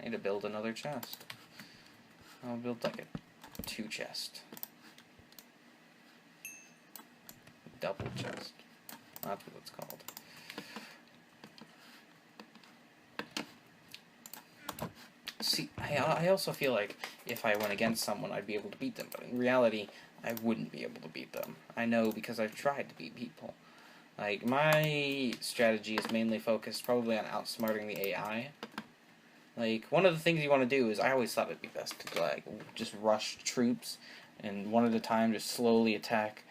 I need to build another chest. I'll build like a 2 chest. Double chest. That's what it's called. See, I also feel like if I went against someone, I'd be able to beat them, but in reality, I wouldn't be able to beat them. I know because I've tried to beat people. Like, my strategy is mainly focused probably on outsmarting the AI. Like, one of the things you want to do is, I always thought it'd be best to, like, just rush troops, and one at a time just slowly attack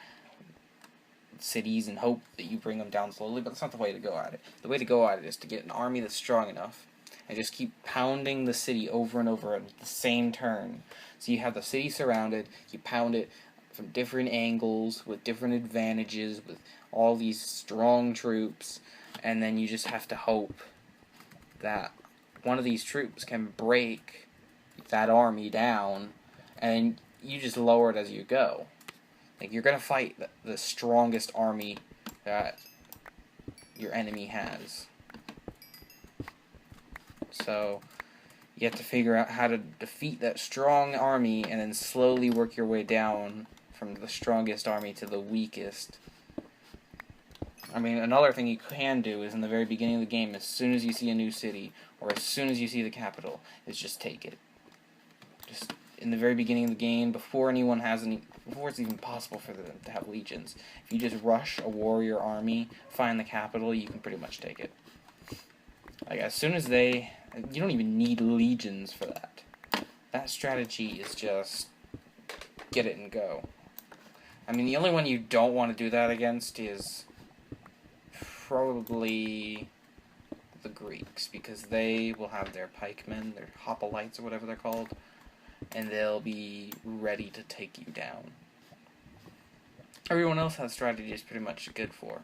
cities and hope that you bring them down slowly, but that's not the way to go at it. The way to go at it is to get an army that's strong enough and just keep pounding the city over and over at the same turn. So you have the city surrounded, you pound it from different angles, with different advantages, with all these strong troops, and then you just have to hope that one of these troops can break that army down, and you just lower it as you go. Like, you're going to fight the strongest army that your enemy has. So, you have to figure out how to defeat that strong army and then slowly work your way down from the strongest army to the weakest. I mean, another thing you can do is in the very beginning of the game, as soon as you see a new city, or as soon as you see the capital, is just take it. Just in the very beginning of the game, before anyone has any, before it's even possible for them to have legions, if you just rush a warrior army, find the capital, you can pretty much take it. Like, as soon as you don't even need legions for that. That strategy is just get it and go. I mean, the only one you don't want to do that against is probably the Greeks, because they will have their pikemen, their hoplites or whatever they're called, and they'll be ready to take you down. Everyone else has strategies pretty much good for.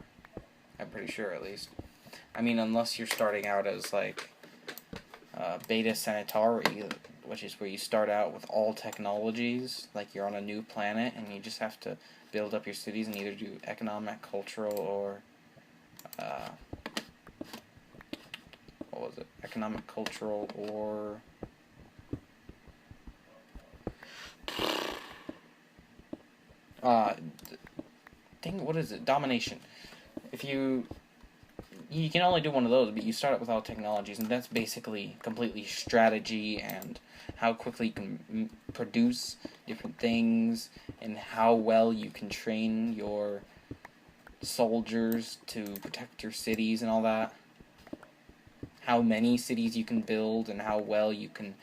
I'm pretty sure, at least. I mean, unless you're starting out as, like, Beta Centauri, which is where you start out with all technologies, like you're on a new planet, and you just have to build up your cities and either do economic, cultural, or, what was it? Economic, cultural, or... dang, what is it? Domination. If you can only do one of those, but you start out with all technologies, and that's basically completely strategy and how quickly you can produce different things, and how well you can train your soldiers to protect your cities and all that. How many cities you can build, and how well you can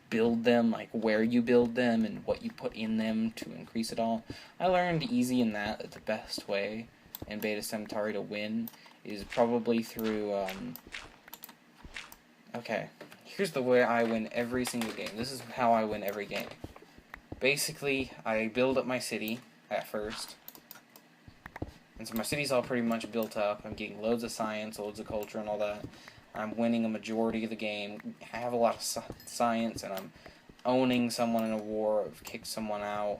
build them, like where you build them and what you put in them to increase it all. I learned easy in that the best way in Beta Centauri to win is probably through, okay, here's the way I win every single game. This is how I win every game. Basically, I build up my city at first, and so my city's all pretty much built up. I'm getting loads of science, loads of culture, and all that. I'm winning a majority of the game. I have a lot of science, and I'm owning someone in a war. I've kicked someone out.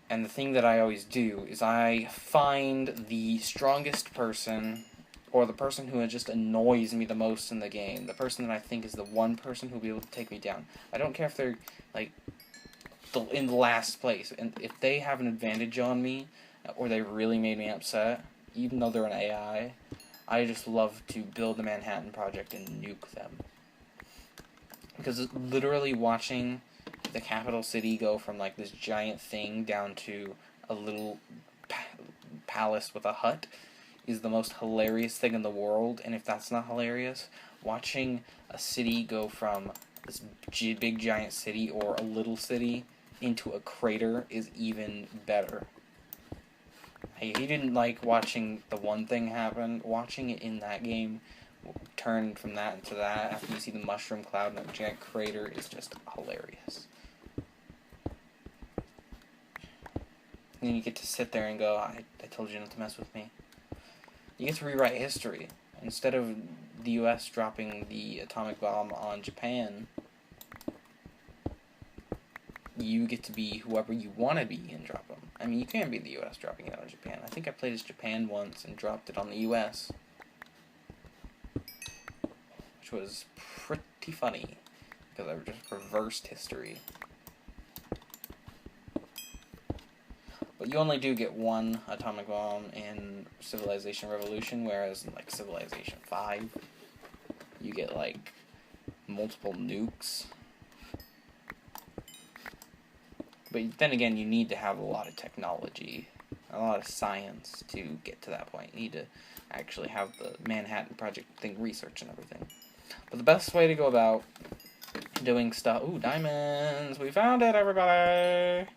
And the thing that I always do is I find the strongest person, or the person who just annoys me the most in the game. The person that I think is the one person who will be able to take me down. I don't care if they're, like, in the last place. And if they have an advantage on me, or they really made me upset, even though they're an AI, I just love to build the Manhattan Project and nuke them. Because literally watching the capital city go from, like, this giant thing down to a little palace with a hut is the most hilarious thing in the world. And if that's not hilarious, watching a city go from this big giant city or a little city into a crater is even better. He didn't like watching the one thing happen. Watching it in that game turn from that into that after you see the mushroom cloud and a giant crater is just hilarious. And then you get to sit there and go, I told you not to mess with me. You get to rewrite history. Instead of the US dropping the atomic bomb on Japan, you get to be whoever you want to be and drop them. I mean, you can be the US dropping it on Japan. I think I played as Japan once and dropped it on the US. Which which was pretty funny, because I just reversed history. But you only do get one atomic bomb in Civilization Revolution, whereas in, like, Civilization 5, you get, like, multiple nukes. But then again, you need to have a lot of technology, a lot of science to get to that point. You need to actually have the Manhattan Project thing research and everything. But the best way to go about doing stuff... Ooh, diamonds! We found it, everybody!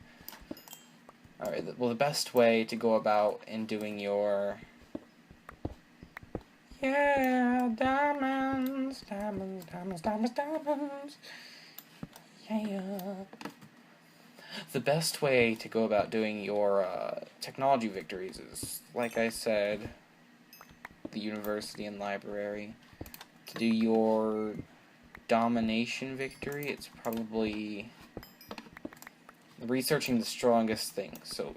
Alright, well, the best way to go about in doing your... Yeah, diamonds, diamonds, diamonds, diamonds, diamonds. Yeah. The best way to go about doing your technology victories is, like I said, the university and library. To do your domination victory, it's probably researching the strongest things. So,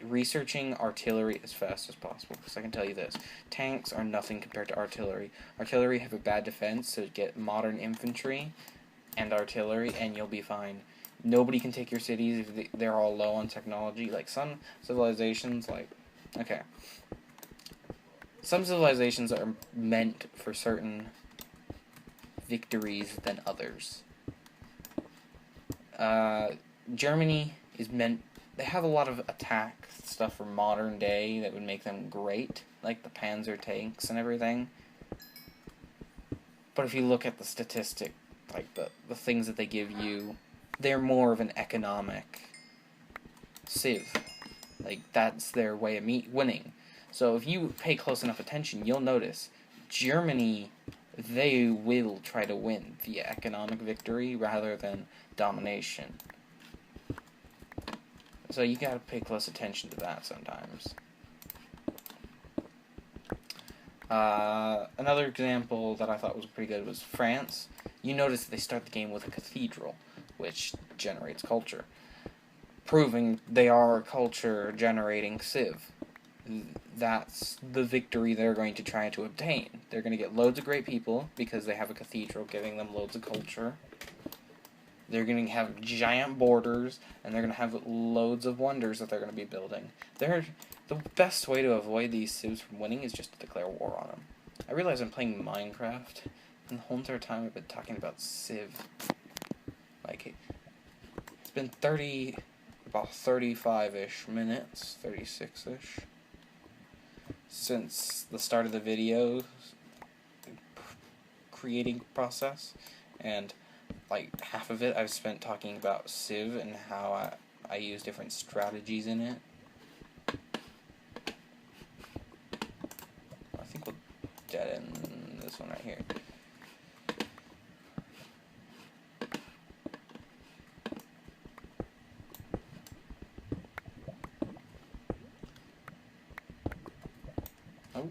researching artillery as fast as possible. Because I can tell you this, tanks are nothing compared to artillery. Artillery have a bad defense, so get modern infantry and artillery, and you'll be fine. Nobody can take your cities if they're all low on technology. Like, some civilizations, like... Okay. Some civilizations are meant for certain victories than others. Germany is meant... They have a lot of attack stuff for modern day that would make them great. Like the Panzer tanks and everything. But if you look at the statistic, like the things that they give you... They're more of an economic civ. Like, that's their way of winning. So if you pay close enough attention, you'll notice Germany, they will try to win via economic victory rather than domination. So you gotta pay close attention to that sometimes. Another example that I thought was pretty good was France. You notice that they start the game with a cathedral, which generates culture, proving they are a culture-generating civ. That's the victory they're going to try to obtain. They're going to get loads of great people because they have a cathedral giving them loads of culture. They're going to have giant borders, and they're going to have loads of wonders that they're going to be building. The best way to avoid these civs from winning is just to declare war on them. I realize I'm playing Minecraft, and the whole entire time I've been talking about civ. Like, it's been about 35-ish minutes, 36-ish, since the start of the video creating process, and like half of it I've spent talking about civ and how I use different strategies in it. I think we'll dead end this one right here. Oh.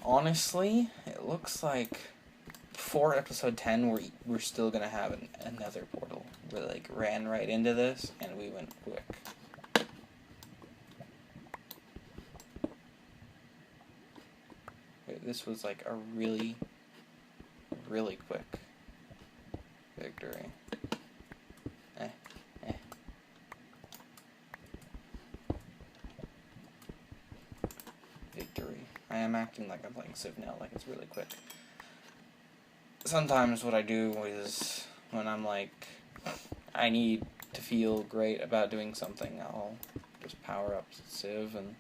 Honestly, it looks like for episode 10 we're still gonna have another portal. We like ran right into this and we went quick. This was like a really quick victory. Victory. I am acting like I'm playing Civ now, like it's really quick. Sometimes what I do is, when I'm like, I need to feel great about doing something, I'll just power up Civ and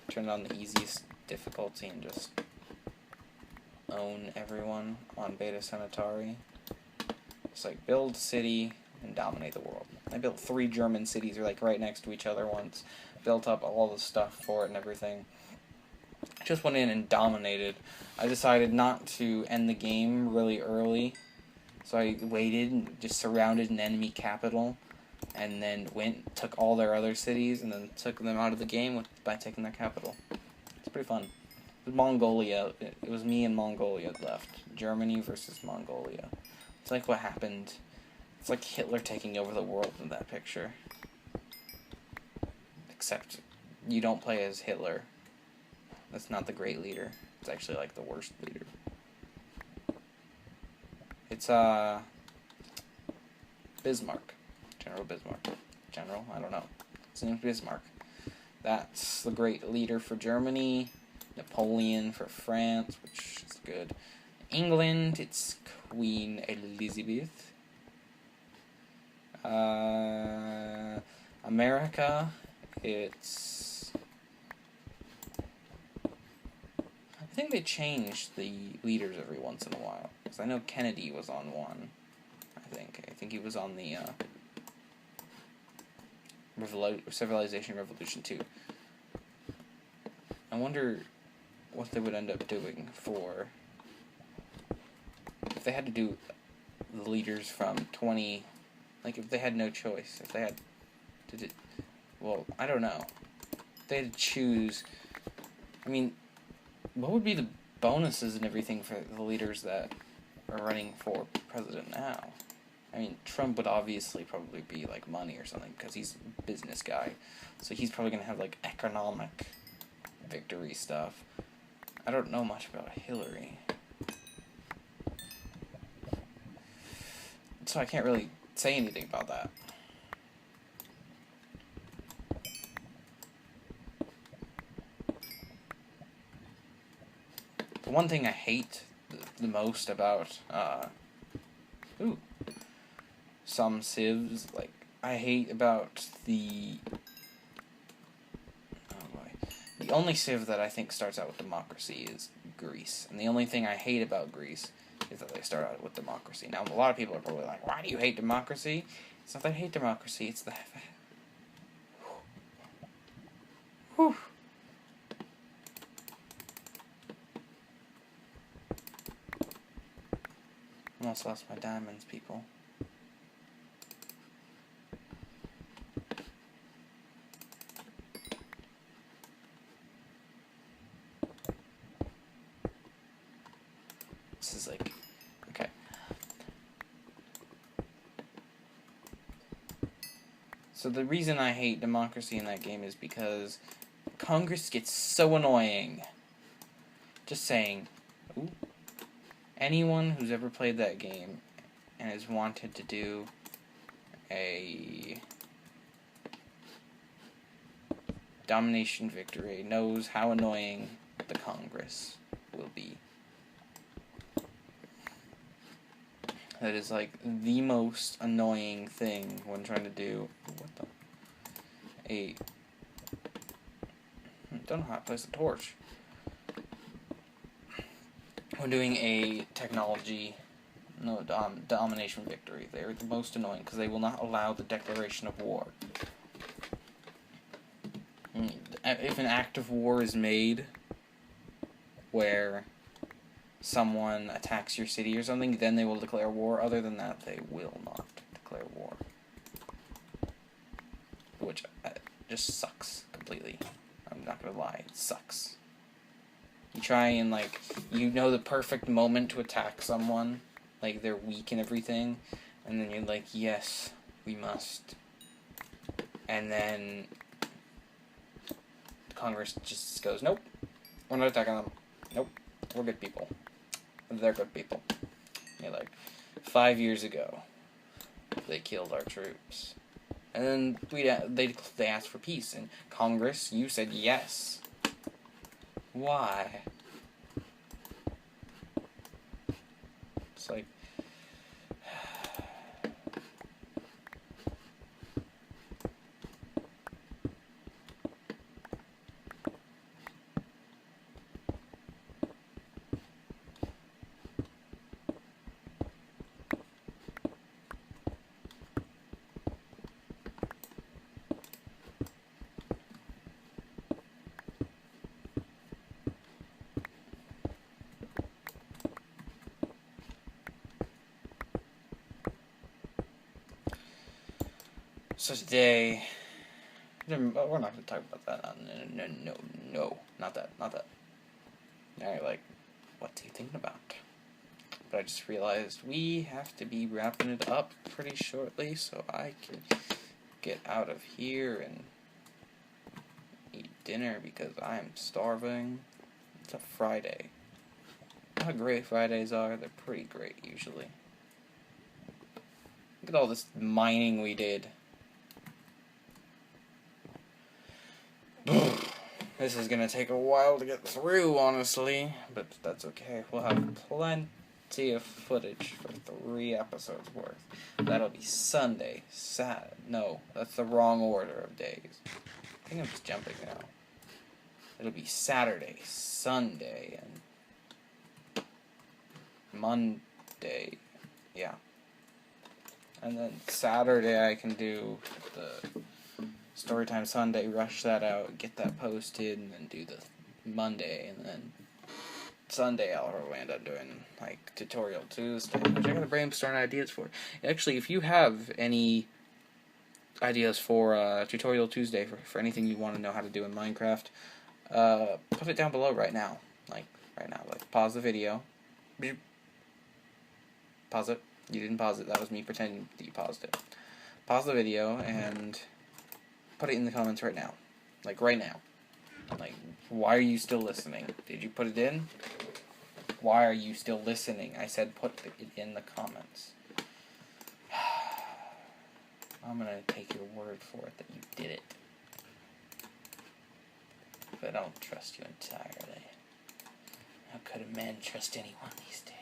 turn it on the easiest difficulty and just own everyone on Beta Centauri. Just like build a city and dominate the world. I built 3 German cities, they're like right next to each other once, built up all the stuff for it and everything. Just went in and dominated. I decided not to end the game really early, so I waited and just surrounded an enemy capital, and then took all their other cities, and then took them out of the game by taking their capital. It's pretty fun. With Mongolia, it was me and Mongolia left. Germany versus Mongolia. It's like what happened. It's like Hitler taking over the world in that picture. Except you don't play as Hitler. That's not the great leader. It's actually like the worst leader. It's Bismarck. General Bismarck. General? I don't know. His name's Bismarck. That's the great leader for Germany. Napoleon for France, which is good. England, it's Queen Elizabeth. America, it's... I think they change the leaders every once in a while. Because I know Kennedy was on one. I think he was on the Civilization Revolution 2. I wonder what they would end up doing for... If they had to do the leaders from 20... Like, if they had no choice. If they had to do... Well, I don't know. If they had to choose... I mean, what would be the bonuses and everything for the leaders that are running for president now? I mean, Trump would obviously probably be, like, money or something, because he's a business guy. So he's probably going to have, like, economic victory stuff. I don't know much about Hillary. So I can't really say anything about that. The one thing I hate the most about, some civs, like, I hate about the... The only civ that I think starts out with democracy is Greece. And the only thing I hate about Greece is that they start out with democracy. Now, a lot of people are probably like, why do you hate democracy? It's not that I hate democracy, it's the... Whew. Almost lost my diamonds, people. This is like... Okay. So the reason I hate democracy in that game is because Congress gets so annoying. Just saying. Ooh. Anyone who's ever played that game and has wanted to do a domination victory knows how annoying the Congress will be. That is like the most annoying thing when trying to do I don't know how to place a torch. When doing a technology domination victory, they're the most annoying because they will not allow the declaration of war. If an act of war is made where someone attacks your city or something, then they will declare war. Other than that, they will not declare war. Which just sucks completely. I'm not gonna lie, it sucks. You try and, like, you know the perfect moment to attack someone, like they're weak and everything, and then you're like, yes, we must. And then Congress just goes, nope, we're not attacking them. Nope, we're good people. They're good people. You're like, 5 years ago, they killed our troops. And then they asked for peace, and Congress, you said yes. Why? It's like... So today, we're not going to talk about that. No, not that. Now you're like, what are you thinking about? But I just realized we have to be wrapping it up pretty shortly, so I can get out of here and eat dinner. dinner because I am starving. It's a Friday. How great Fridays are. They're pretty great, usually. Look at all this mining we did. This is gonna take a while to get through, honestly, but that's okay. We'll have plenty of footage for 3 episodes worth. That'll be Sunday, no, that's the wrong order of days. I think I'm just jumping now. It'll be Saturday, Sunday, and Monday, yeah. And then Saturday I can do the Storytime Sunday, rush that out, get that posted, and then do the Monday, and then Sunday I'll probably end up doing, like, Tutorial Tuesday, which I gotta brainstorm ideas for. Actually, if you have any ideas for Tutorial Tuesday, for anything you want to know how to do in Minecraft, put it down below right now. Like, pause the video. Pause it. You didn't pause it, that was me pretending that you paused it. Pause the video, and put it in the comments right now. Like, right now. Like, why are you still listening? Did you put it in? Why are you still listening? I said put it in the comments. I'm gonna take your word for it that you did it. But I don't trust you entirely. How could a man trust anyone these days?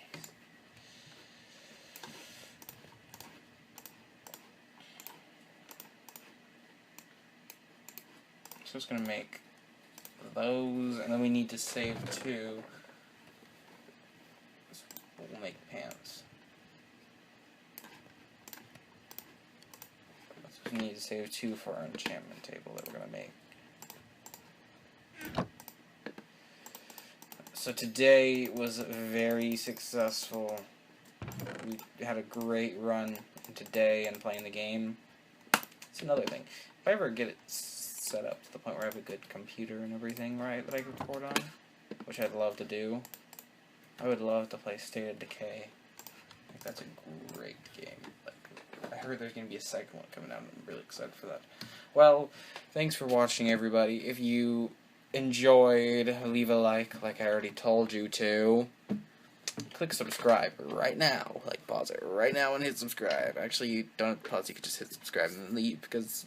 So it's gonna make those, and then we need to save 2. So we'll make pants. So we need to save 2 for our enchantment table that we're gonna make. So today was very successful. We had a great run today and playing the game. It's another thing. If I ever get it set up to the point where I have a good computer and everything, right, that I can record on, which I'd love to do, I would love to play State of Decay. I think that's a great game. Like, I heard there's going to be a second one coming out, and I'm really excited for that. Well, thanks for watching, everybody. If you enjoyed, leave a like I already told you to. Click subscribe right now. Like, pause it right now and hit subscribe. Actually, you don't have to pause, you can just hit subscribe and then leave, because